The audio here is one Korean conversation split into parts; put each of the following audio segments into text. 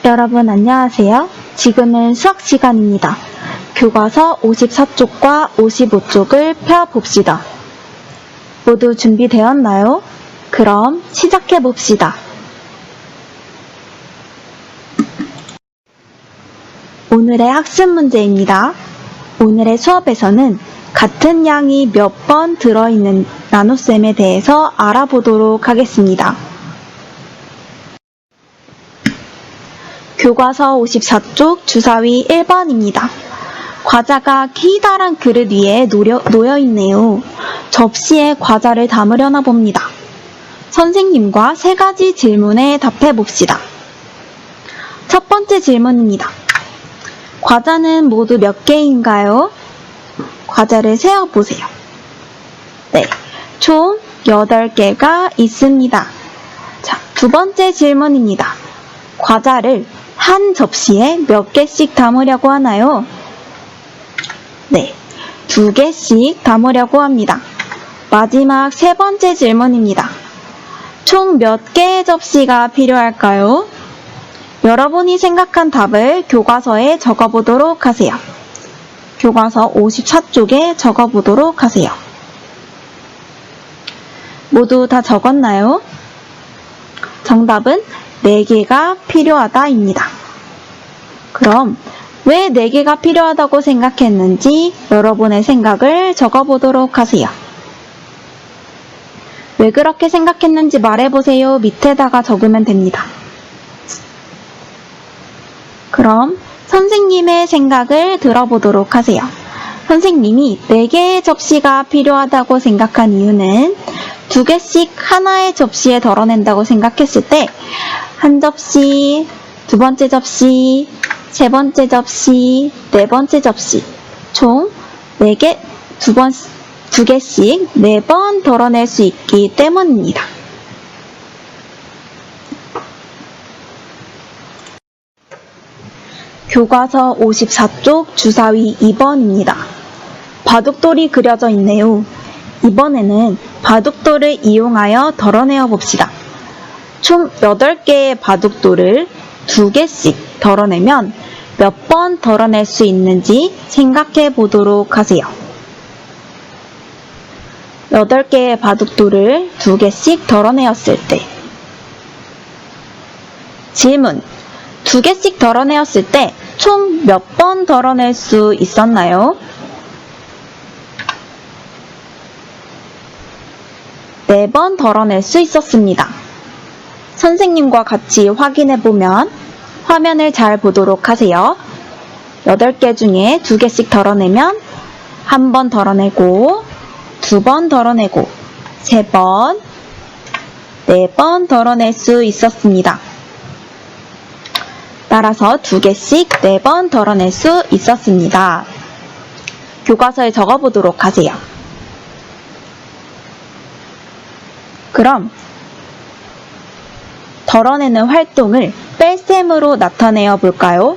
여러분 안녕하세요. 지금은 수학 시간입니다. 교과서 54쪽과 55쪽을 펴봅시다. 모두 준비되었나요? 그럼 시작해봅시다. 오늘의 학습 문제입니다. 오늘의 수업에서는 같은 양이 몇 번 들어있는 나눗셈에 대해서 알아보도록 하겠습니다. 교과서 54쪽 주사위 1번입니다. 과자가 기다란 그릇 위에 놓여있네요. 접시에 과자를 담으려나 봅니다. 선생님과 세 가지 질문에 답해봅시다. 첫 번째 질문입니다. 과자는 모두 몇 개인가요? 과자를 세어보세요. 네, 총 8개가 있습니다. 자, 두 번째 질문입니다. 과자를 한 접시에 몇 개씩 담으려고 하나요? 네, 2개씩 담으려고 합니다. 마지막 세 번째 질문입니다. 총 몇 개의 접시가 필요할까요? 여러분이 생각한 답을 교과서에 적어보도록 하세요. 교과서 54쪽에 적어보도록 하세요. 모두 다 적었나요? 정답은 4개가 필요하다입니다. 그럼 왜 4개가 필요하다고 생각했는지 여러분의 생각을 적어보도록 하세요. 왜 그렇게 생각했는지 말해보세요. 밑에다가 적으면 됩니다. 그럼 선생님의 생각을 들어보도록 하세요. 선생님이 4개의 접시가 필요하다고 생각한 이유는 2개씩 하나의 접시에 덜어낸다고 생각했을 때 한 접시, 두 번째 접시, 세 번째 접시, 네 번째 접시 총 4개, 2개씩 4번 덜어낼 수 있기 때문입니다. 교과서 54쪽 주사위 2번입니다. 바둑돌이 그려져 있네요. 이번에는 바둑돌을 이용하여 덜어내어 봅시다. 총 8개의 바둑돌을 2개씩 덜어내면 몇 번 덜어낼 수 있는지 생각해 보도록 하세요. 8개의 바둑돌을 2개씩 덜어내었을 때 질문, 2개씩 덜어내었을 때 총 몇 번 덜어낼 수 있었나요? 4번 덜어낼 수 있었습니다. 선생님과 같이 확인해보면 화면을 잘 보도록 하세요. 8개 중에 2개씩 덜어내면 1번 덜어내고 2번 덜어내고 3번, 4번 덜어낼 수 있었습니다. 따라서 2개씩 4번 덜어낼 수 있었습니다. 교과서에 적어보도록 하세요. 그럼 덜어내는 활동을 뺄셈으로 나타내어 볼까요?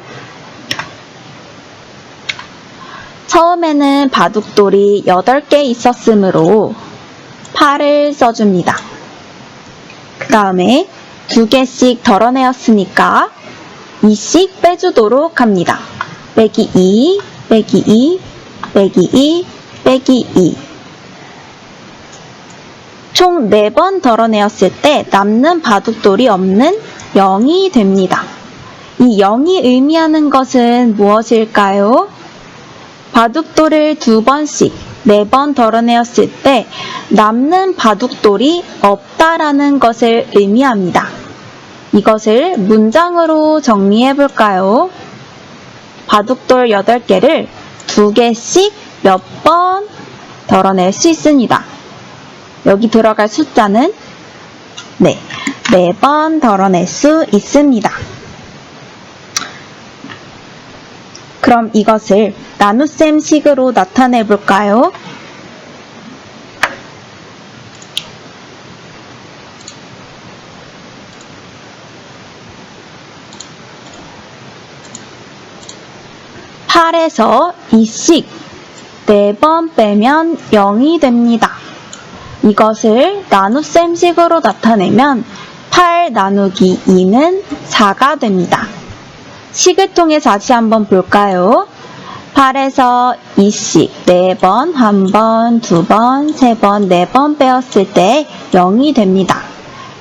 처음에는 바둑돌이 8개 있었으므로 8을 써줍니다. 그 다음에 2개씩 덜어내었으니까 2씩 빼주도록 합니다. 빼기 2, 빼기 2, 빼기 2, 빼기 2. 총 4번 덜어내었을 때 남는 바둑돌이 없는 0이 됩니다. 이 0이 의미하는 것은 무엇일까요? 바둑돌을 2번씩 4번 덜어내었을 때 남는 바둑돌이 없다라는 것을 의미합니다. 이것을 문장으로 정리해 볼까요? 바둑돌 8개를 2개씩 몇 번 덜어낼 수 있습니다. 여기 들어갈 숫자는 4번 덜어낼 수 있습니다. 그럼 이것을 나눗셈 식으로 나타내 볼까요? (8에서) 2씩 4번 빼면 0이 됩니다. 이것을 나눗셈식으로 나타내면 8 나누기 2는 4가 됩니다. 식을 통해 다시 한번 볼까요? 8에서 2씩 4번, 1번, 2번, 3번, 4번 빼었을 때 0이 됩니다.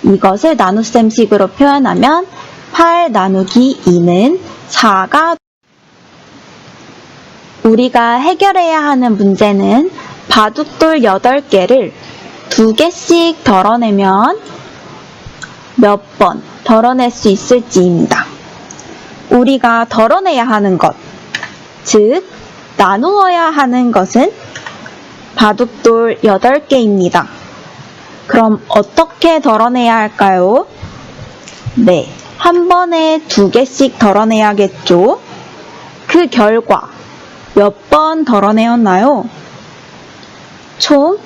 이것을 나눗셈식으로 표현하면 8 나누기 2는 4가 우리가 해결해야 하는 문제는 바둑돌 8개를 2개씩 덜어내면 몇 번 덜어낼 수 있을지입니다. 우리가 덜어내야 하는 것, 즉 나누어야 하는 것은 바둑돌 8개입니다. 그럼 어떻게 덜어내야 할까요? 네, 한 번에 2개씩 덜어내야겠죠? 그 결과 몇 번 덜어내었나요? 총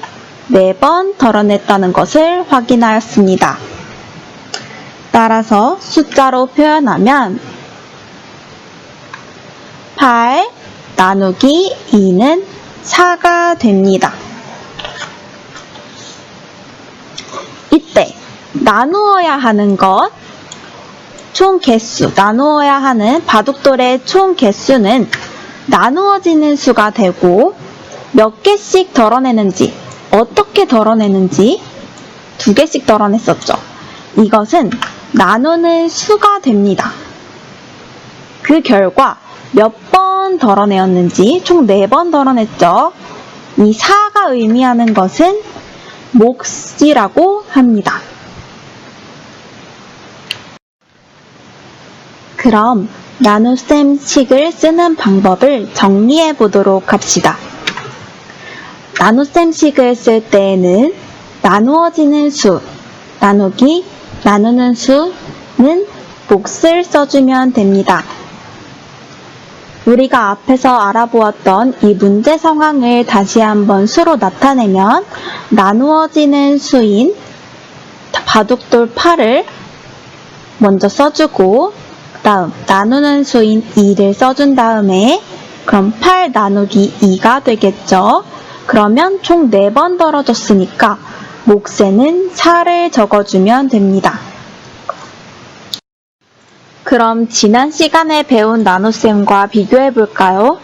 4번 덜어냈다는 것을 확인하였습니다. 따라서 숫자로 표현하면 8 나누기 2는 4가 됩니다. 이때 나누어야 하는 것, 총 개수, 나누어야 하는 바둑돌의 총 개수는 나누어지는 수가 되고 몇 개씩 덜어내는지, 어떻게 덜어내는지 2개씩 덜어냈었죠. 이것은 나누는 수가 됩니다. 그 결과 몇 번 덜어내었는지 총 4번 덜어냈죠. 이 4가 의미하는 것은 몫이라고 합니다. 그럼 나눗셈식을 쓰는 방법을 정리해 보도록 합시다. 나눗셈식을 쓸 때에는 나누어지는 수, 나누기, 나누는 수는 몫을 써주면 됩니다. 우리가 앞에서 알아보았던 이 문제 상황을 다시 한번 수로 나타내면 나누어지는 수인 바둑돌 8을 먼저 써주고 다음 나누는 수인 2를 써준 다음에 그럼 8 나누기 2가 되겠죠. 그러면 총 4번 덜어줬으니까 몫에는 4를 적어주면 됩니다. 그럼 지난 시간에 배운 나눗셈과 비교해 볼까요?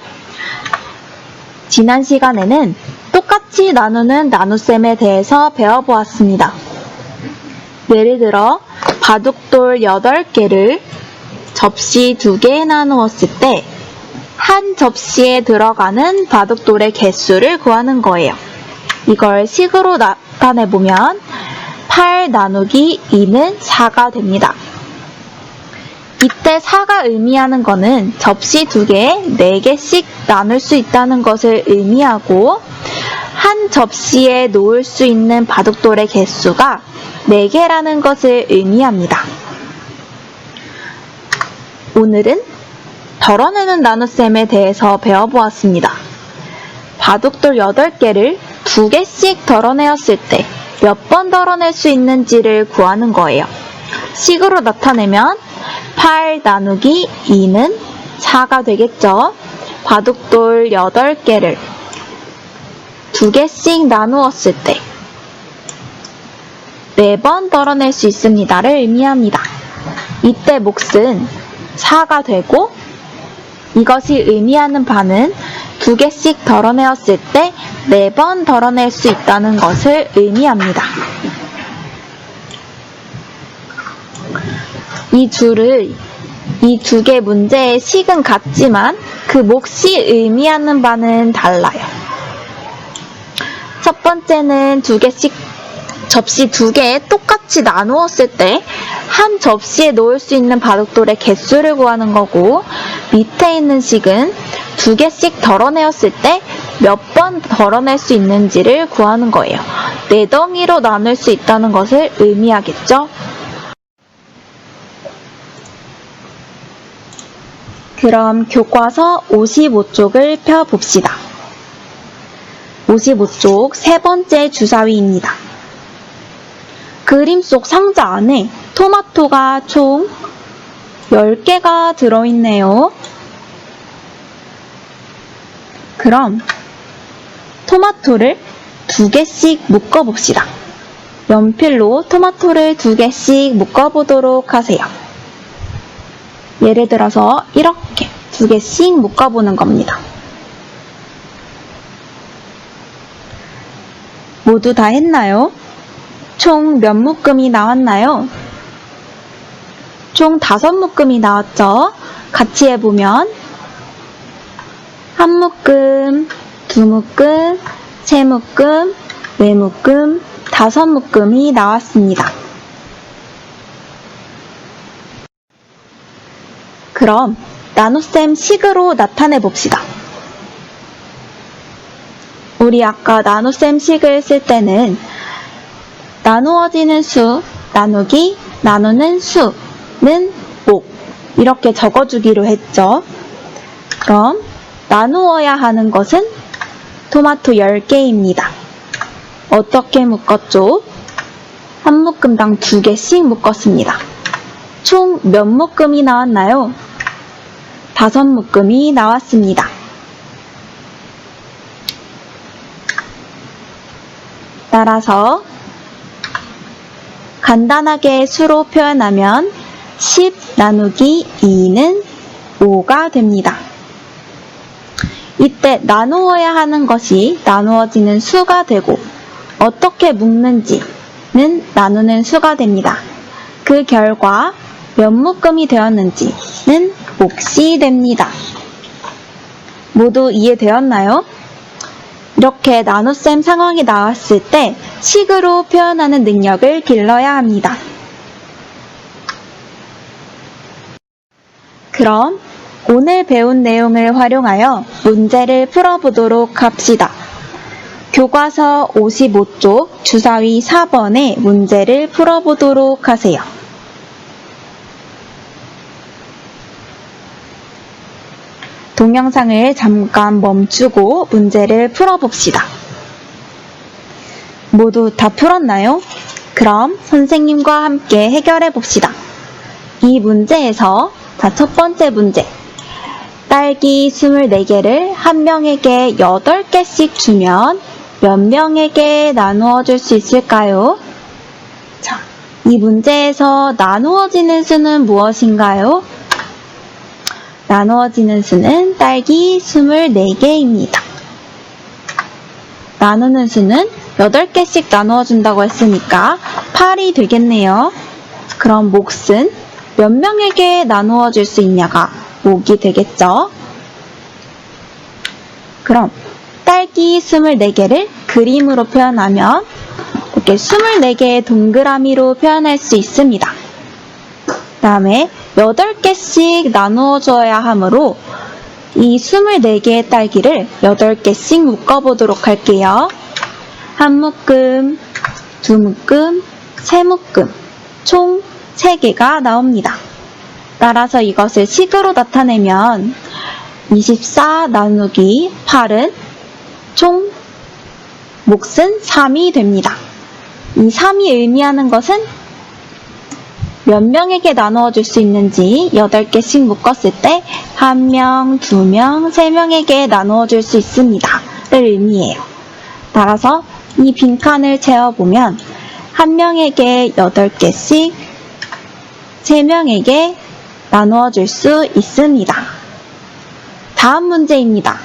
지난 시간에는 똑같이 나누는 나눗셈에 대해서 배워보았습니다. 예를 들어 바둑돌 8개를 접시 2개에 나누었을 때 한 접시에 들어가는 바둑돌의 개수를 구하는 거예요. 이걸 식으로 나타내보면 8 나누기 2는 4가 됩니다. 이때 4가 의미하는 것은 접시 2개에 4개씩 나눌 수 있다는 것을 의미하고 한 접시에 놓을 수 있는 바둑돌의 개수가 4개라는 것을 의미합니다. 오늘은 덜어내는 나눗셈에 대해서 배워보았습니다. 바둑돌 8개를 2개씩 덜어내었을 때 몇 번 덜어낼 수 있는지를 구하는 거예요. 식으로 나타내면 8 나누기 2는 4가 되겠죠. 바둑돌 8개를 2개씩 나누었을 때 4번 덜어낼 수 있습니다를 의미합니다. 이때 몫은 4가 되고 이것이 의미하는 바는 2개씩 덜어내었을 때 4번 덜어낼 수 있다는 것을 의미합니다. 이 두 개 문제의 식은 같지만 그 몫이 의미하는 바는 달라요. 첫 번째는 2개씩 접시 2개에 똑같이 나누었을 때 한 접시에 놓을 수 있는 바둑돌의 개수를 구하는 거고 밑에 있는 식은 2개씩 덜어내었을 때 몇 번 덜어낼 수 있는지를 구하는 거예요. 4덩이로 나눌 수 있다는 것을 의미하겠죠. 그럼 교과서 55쪽을 펴봅시다. 55쪽 세 번째 주사위입니다. 그림 속 상자 안에 토마토가 총 10개가 들어있네요. 그럼 토마토를 2개씩 묶어봅시다. 연필로 토마토를 2개씩 묶어보도록 하세요. 예를 들어서 이렇게 2개씩 묶어보는 겁니다. 모두 다 했나요? 총 몇 묶음이 나왔나요? 총 5묶음이 나왔죠? 같이 해보면 1묶음, 2묶음, 3묶음, 4묶음, 5묶음이 나왔습니다. 그럼 나눗셈 식으로 나타내 봅시다. 우리 아까 나눗셈 식을 쓸 때는 나누어지는 수, 나누기, 나누는 수는 목 이렇게 적어주기로 했죠. 그럼 나누어야 하는 것은 토마토 10개입니다. 어떻게 묶었죠? 한 묶음당 2개씩 묶었습니다. 총 몇 묶음이 나왔나요? 5묶음이 나왔습니다. 따라서 간단하게 수로 표현하면 10 나누기 2는 5가 됩니다. 이때 나누어야 하는 것이 나누어지는 수가 되고 어떻게 묶는지는 나누는 수가 됩니다. 그 결과 몇 묶음이 되었는지는 몫이 됩니다. 모두 이해되었나요? 이렇게 나눗셈 상황이 나왔을 때 식으로 표현하는 능력을 길러야 합니다. 그럼 오늘 배운 내용을 활용하여 문제를 풀어보도록 합시다. 교과서 55쪽 주사위 4번의 문제를 풀어보도록 하세요. 동영상을 잠깐 멈추고 문제를 풀어봅시다. 모두 다 풀었나요? 그럼 선생님과 함께 해결해 봅시다. 이 문제에서 첫 번째 문제. 딸기 24개를 한 명에게 8개씩 주면 몇 명에게 나누어 줄 수 있을까요? 자, 이 문제에서 나누어지는 수는 무엇인가요? 나누어지는 수는 딸기 24개입니다. 나누는 수는 8개씩 나누어준다고 했으니까 8이 되겠네요. 그럼 몫은 몇 명에게 나누어 줄 수 있냐가 몫이 되겠죠. 그럼 딸기 24개를 그림으로 표현하면 이렇게 24개의 동그라미로 표현할 수 있습니다. 그 다음에 8개씩 나누어 줘야 하므로 이 24개의 딸기를 8개씩 묶어보도록 할게요. 한 묶음, 2묶음, 3묶음, 총 3개가 나옵니다. 따라서 이것을 식으로 나타내면 24 나누기 8은 총 몫은 3이 됩니다. 이 3이 의미하는 것은 몇 명에게 나누어 줄 수 있는지 8개씩 묶었을 때 1명, 2명, 3명에게 나누어 줄 수 있습니다. 를 의미해요. 따라서 이 빈칸을 채워보면 1명에게 8개씩, 3명에게 나누어 줄 수 있습니다. 다음 문제입니다.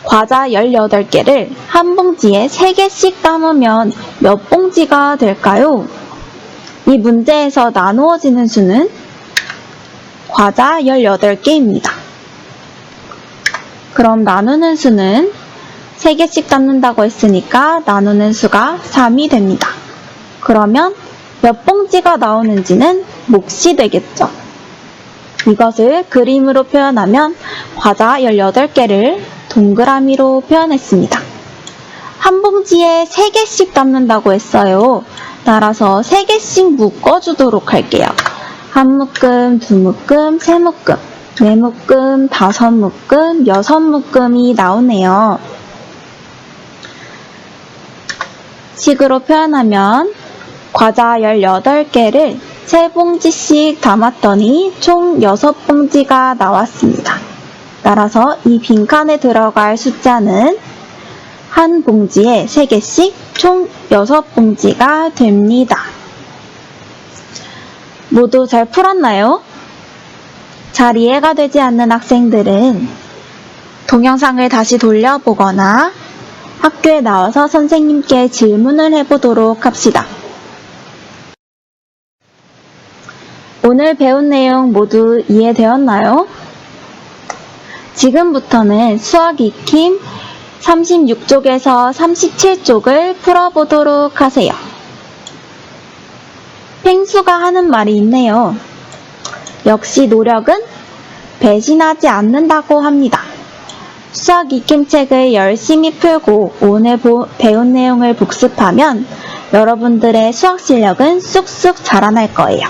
과자 18개를 한 봉지에 3개씩 담으면 몇 봉지가 될까요? 이 문제에서 나누어지는 수는 과자 18개입니다. 그럼 나누는 수는 3개씩 담는다고 했으니까 나누는 수가 3이 됩니다. 그러면 몇 봉지가 나오는지는 몫이 되겠죠. 이것을 그림으로 표현하면 과자 18개를 동그라미로 표현했습니다. 한 봉지에 3개씩 담는다고 했어요. 따라서 3개씩 묶어주도록 할게요. 한 묶음, 2묶음, 3묶음, 4묶음, 5묶음, 6묶음이 나오네요. 식으로 표현하면 과자 18개를 3봉지씩 담았더니 총 6봉지가 나왔습니다. 따라서 이 빈칸에 들어갈 숫자는 한 봉지에 3개씩 총 6봉지가 됩니다. 모두 잘 풀었나요? 잘 이해가 되지 않는 학생들은 동영상을 다시 돌려보거나 학교에 나와서 선생님께 질문을 해보도록 합시다. 오늘 배운 내용 모두 이해되었나요? 지금부터는 수학 익힘 36쪽에서 37쪽을 풀어보도록 하세요. 펭수가 하는 말이 있네요. 역시 노력은 배신하지 않는다고 합니다. 수학 익힘책을 열심히 풀고 오늘 배운 내용을 복습하면 여러분들의 수학 실력은 쑥쑥 자라날 거예요.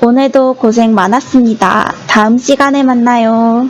오늘도 고생 많았습니다. 다음 시간에 만나요.